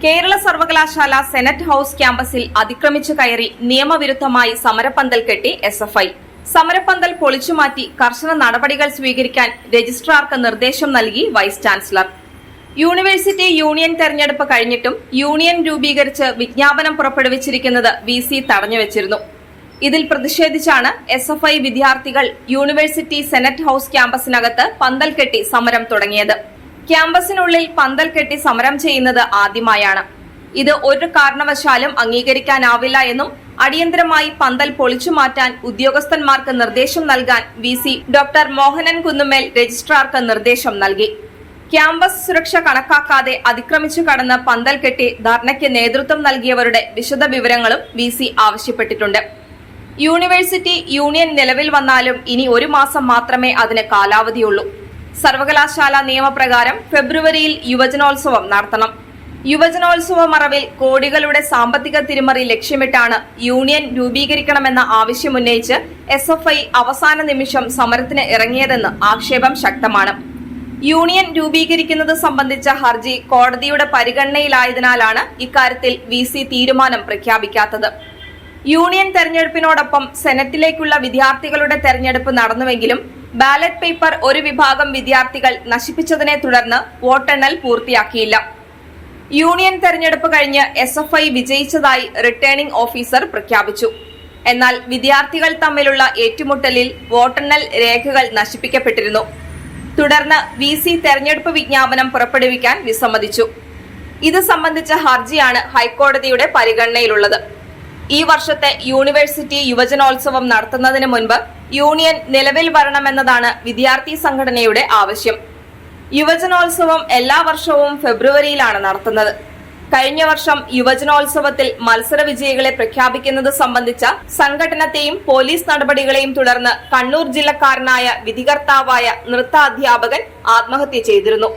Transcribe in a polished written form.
കേരള സർവകലാശാല senate house ക്യാമ്പസിൽ അതിക്രമിച്ചു കയറി നിയമവിരുദ്ധമായി സമരപ്പന്തൽ കെട്ടി SFI. സമരപ്പന്തൽ പൊളിച്ചുമാറ്റി കർശന നടപടികൾ സ്വീകരിക്കാൻ രജിസ്ട്രാർക്ക് നിർദ്ദേശം നൽകി വൈസ് ചാൻസലർ. യൂണിവേഴ്സിറ്റി യൂണിയൻ തെരഞ്ഞെടുപ്പ് കഴിഞ്ഞിട്ടും യൂണിയൻ രൂപീകരിച്ച് വിജ്ഞാപനം പുറപ്പെടുവിച്ചിരിക്കുന്നത് VC തടഞ്ഞുവച്ചിരുന്നു. ഇതിൽ പ്രതിഷേധിച്ചാണ് SFI വിദ്യാർത്ഥികൾ യൂണിവേഴ്സിറ്റി സെനറ്റ് ഹൌസ് ക്യാമ്പസിനകത്ത് പന്തൽ കെട്ടി സമരം തുടങ്ങിയത്. ക്യാമ്പസിനുള്ളിൽ പന്തൽ കെട്ടി സമരം ചെയ്യുന്നത് ആദ്യമായാണ്. ഇത് ഒരു കാരണവശാലും അംഗീകരിക്കാനാവില്ല എന്നും അടിയന്തരമായി പന്തൽ പൊളിച്ചു മാറ്റാൻ ഉദ്യോഗസ്ഥന്മാർക്ക് നിർദ്ദേശം നൽകാൻ VC ഡോക്ടർ മോഹനൻ കുന്നുമേൽ രജിസ്ട്രാർക്ക് നിർദ്ദേശം നൽകി. ക്യാമ്പസ് സുരക്ഷ കണക്കാക്കാതെ അതിക്രമിച്ചു കടന്ന് പന്തൽ കെട്ടി ധർണയ്ക്ക് നേതൃത്വം നൽകിയവരുടെ വിശദ വിവരങ്ങളും VC ആവശ്യപ്പെട്ടിട്ടുണ്ട്. യൂണിവേഴ്സിറ്റി യൂണിയൻ നിലവിൽ വന്നാലും ഇനി 1 മാസം മാത്രമേ അതിന് കാലാവധിയുള്ളൂ. സർവകലാശാല നിയമപ്രകാരം ഫെബ്രുവരിയിൽ യുവജനോത്സവം നടത്തണം. യുവജനോത്സവ മറവിൽ കോടികളുടെ സാമ്പത്തിക തിരിമറി ലക്ഷ്യമിട്ടാണ് യൂണിയൻ രൂപീകരിക്കണമെന്ന ആവശ്യമുന്നയിച്ച് SFI അവസാന നിമിഷം സമരത്തിന് ഇറങ്ങിയതെന്ന് ആക്ഷേപം ശക്തമാണ്. യൂണിയൻ രൂപീകരിക്കുന്നത് സംബന്ധിച്ച ഹർജി കോടതിയുടെ പരിഗണനയിലായതിനാലാണ് ഇക്കാര്യത്തിൽ VC തീരുമാനം പ്രഖ്യാപിക്കാത്തത്. യൂണിയൻ തെരഞ്ഞെടുപ്പിനോടൊപ്പം സെനറ്റിലേക്കുള്ള വിദ്യാർത്ഥികളുടെ തെരഞ്ഞെടുപ്പ് നടന്നുവെങ്കിലും ബാലറ്റ് പേപ്പർ ഒരു വിഭാഗം വിദ്യാർത്ഥികൾ നശിപ്പിച്ചതിനെ തുടർന്ന് വോട്ടെണ്ണൽ പൂർത്തിയാക്കിയില്ല. യൂണിയൻ തെരഞ്ഞെടുപ്പ് കഴിഞ്ഞ് SFI വിജയിച്ചതായി റിട്ടേണിംഗ് ഓഫീസർ പ്രഖ്യാപിച്ചു. എന്നാൽ വിദ്യാർത്ഥികൾ തമ്മിലുള്ള ഏറ്റുമുട്ടലിൽ വോട്ടെണ്ണൽ രേഖകൾ നശിപ്പിക്കപ്പെട്ടിരുന്നു. തുടർന്ന് VC തെരഞ്ഞെടുപ്പ് വിജ്ഞാപനം പുറപ്പെടുവിക്കാൻ വിസമ്മതിച്ചു. ഇത് സംബന്ധിച്ച ഹർജിയാണ് ഹൈക്കോടതിയുടെ പരിഗണനയിലുള്ളത്. ഈ വർഷത്തെ യൂണിവേഴ്സിറ്റി യുവജനോത്സവം നടത്തുന്നതിന് മുൻപ് യൂണിയൻ നിലവിൽ വരണമെന്നതാണ് വിദ്യാർത്ഥി സംഘടനയുടെ ആവശ്യം. യുവജനോത്സവം എല്ലാ വർഷവും ഫെബ്രുവരിയിലാണ് നടത്തുന്നത്. കഴിഞ്ഞ വർഷം യുവജനോത്സവത്തിൽ മത്സര വിജയികളെ പ്രഖ്യാപിക്കുന്നത് സംബന്ധിച്ച സംഘടനത്തെയും പോലീസ് നടപടികളെയും തുടർന്ന് കണ്ണൂർ ജില്ലക്കാരനായ വിധികർത്താവായ നൃത്ത അധ്യാപകൻ ആത്മഹത്യ ചെയ്തിരുന്നു.